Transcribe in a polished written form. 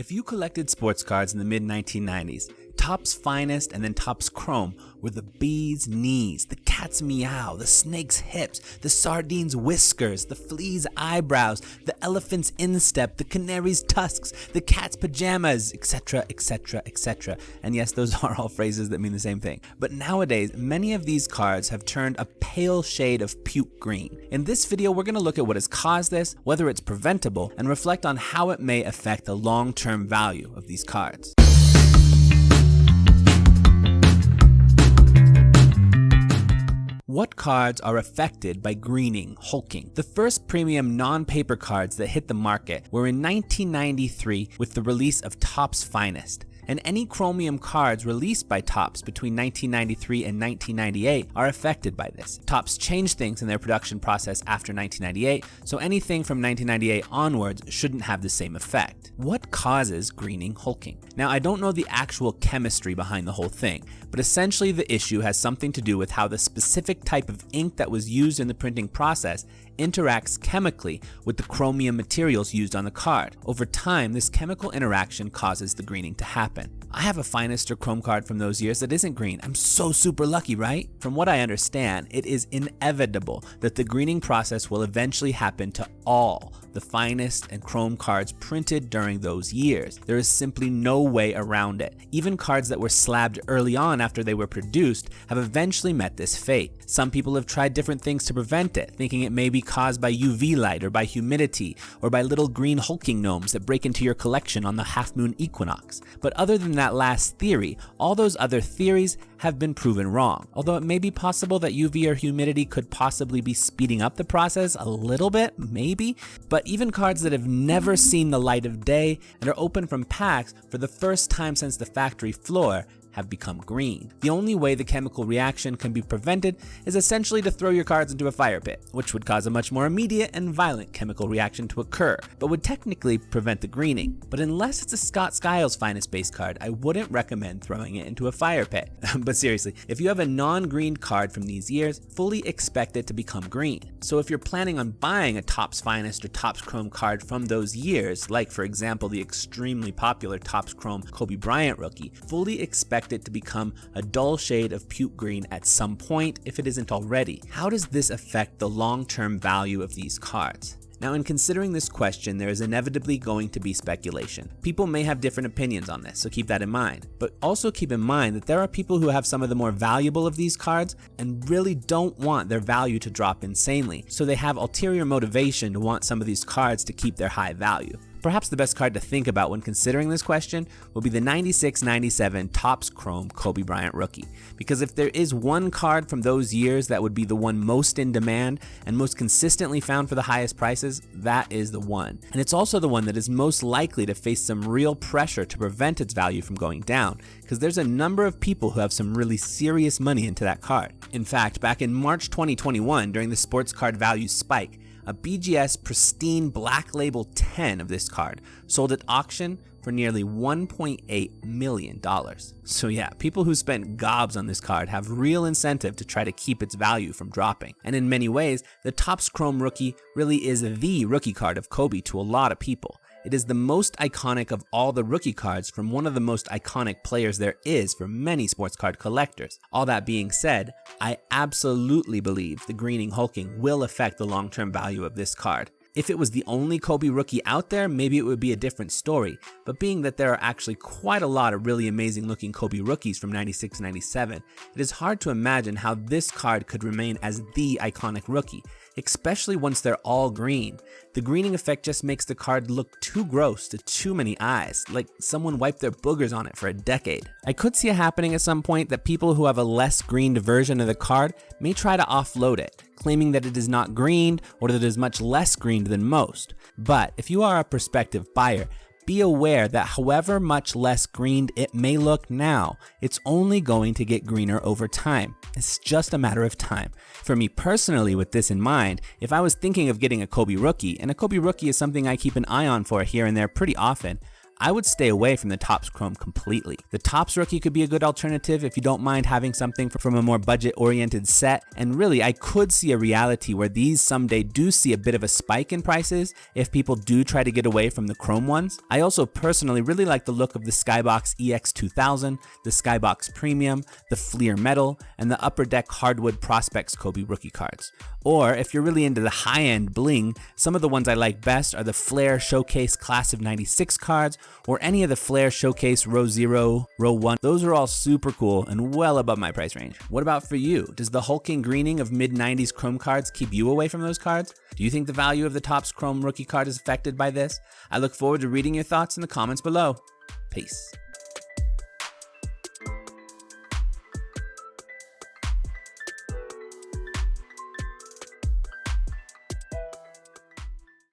If you collected sports cards in the mid-1990s, Topps Finest and then Topps Chrome were the bee's knees, the cat's meow, the snake's hips, the sardines' whiskers, the flea's eyebrows, the elephant's instep, the canary's tusks, the cat's pajamas, etc., etc., etc. And yes, those are all phrases that mean the same thing. But nowadays, many of these cards have turned a pale shade of puke green. In this video, we're going to look at what has caused this, whether it's preventable, and reflect on how it may affect the long-term value of these cards. What cards are affected by greening, hulking? The first premium non-paper cards that hit the market were in 1993 with the release of Topps Finest. And any chromium cards released by Topps between 1993 and 1998 are affected by this. Topps changed things in their production process after 1998, so anything from 1998 onwards shouldn't have the same effect. What causes greening hulking? Now, I don't know the actual chemistry behind the whole thing, but essentially the issue has something to do with how the specific type of ink that was used in the printing process interacts chemically with the chromium materials used on the card. Over time, this chemical interaction causes the greening to happen. I have a Finest or Chrome card from those years that isn't green. I'm so super lucky, right? From what I understand, it is inevitable that the greening process will eventually happen to all the Finest and Chrome cards printed during those years. There is simply no way around it. Even cards that were slabbed early on after they were produced have eventually met this fate. Some people have tried different things to prevent it, thinking it may be caused by UV light or by humidity or by little green hulking gnomes that break into your collection on the half-moon equinox. But other than that last theory, all those other theories have been proven wrong. Although it may be possible that UV or humidity could possibly be speeding up the process a little bit, maybe. But even cards that have never seen the light of day and are open from packs for the first time since the factory floor have become green. The only way the chemical reaction can be prevented is essentially to throw your cards into a fire pit, which would cause a much more immediate and violent chemical reaction to occur, but would technically prevent the greening. But unless it's a Scott Skiles Finest base card, I wouldn't recommend throwing it into a fire pit. But seriously, if you have a non-green card from these years, fully expect it to become green. So if you're planning on buying a Topps Finest or Topps Chrome card from those years, like for example the extremely popular Topps Chrome Kobe Bryant rookie, fully expect it to become a dull shade of puke green at some point if it isn't already. How does this affect the long-term value of these cards? Now, in considering this question, there is inevitably going to be speculation. People may have different opinions on this, so keep that in mind. But also keep in mind that there are people who have some of the more valuable of these cards and really don't want their value to drop insanely, so they have ulterior motivation to want some of these cards to keep their high value. Perhaps the best card to think about when considering this question will be the 96-97 Topps Chrome Kobe Bryant rookie. Because if there is one card from those years that would be the one most in demand and most consistently found for the highest prices, that is the one. And it's also the one that is most likely to face some real pressure to prevent its value from going down, because there's a number of people who have some really serious money into that card. In fact, back in March 2021, during the sports card value spike, a BGS pristine black label 10 of this card sold at auction for nearly $1.8 million. So yeah, people who spent gobs on this card have real incentive to try to keep its value from dropping. And in many ways, the Topps Chrome rookie really is the rookie card of Kobe to a lot of people. It is the most iconic of all the rookie cards from one of the most iconic players there is for many sports card collectors. All that being said, I absolutely believe the greening hulking will affect the long-term value of this card. If it was the only Kobe rookie out there, maybe it would be a different story. But being that there are actually quite a lot of really amazing looking Kobe rookies from 96-97, it is hard to imagine how this card could remain as the iconic rookie, especially once they're all green. The greening effect just makes the card look too gross to too many eyes, like someone wiped their boogers on it for a decade. I could see it happening at some point that people who have a less greened version of the card may try to offload it, claiming that it is not greened or that it is much less greened than most. But if you are a prospective buyer, be aware that however much less greened it may look now, it's only going to get greener over time. It's just a matter of time. For me personally, with this in mind, if I was thinking of getting a Kobe rookie, and a Kobe rookie is something I keep an eye on for here and there pretty often, I would stay away from the Topps Chrome completely. The Topps Rookie could be a good alternative if you don't mind having something from a more budget-oriented set, and really I could see a reality where these someday do see a bit of a spike in prices if people do try to get away from the Chrome ones. I also personally really like the look of the Skybox EX2000, the Skybox Premium, the Fleer Metal, and the Upper Deck Hardwood Prospects Kobe rookie cards. Or if you're really into the high-end bling, some of the ones I like best are the Flair Showcase Class of 96 cards, or any of the Flair Showcase Row 0, Row 1. Those are all super cool and well above my price range. What about for you? Does the hulking greening of mid-90s Chrome cards keep you away from those cards? Do you think the value of the Topps Chrome rookie card is affected by this? I look forward to reading your thoughts in the comments below. Peace.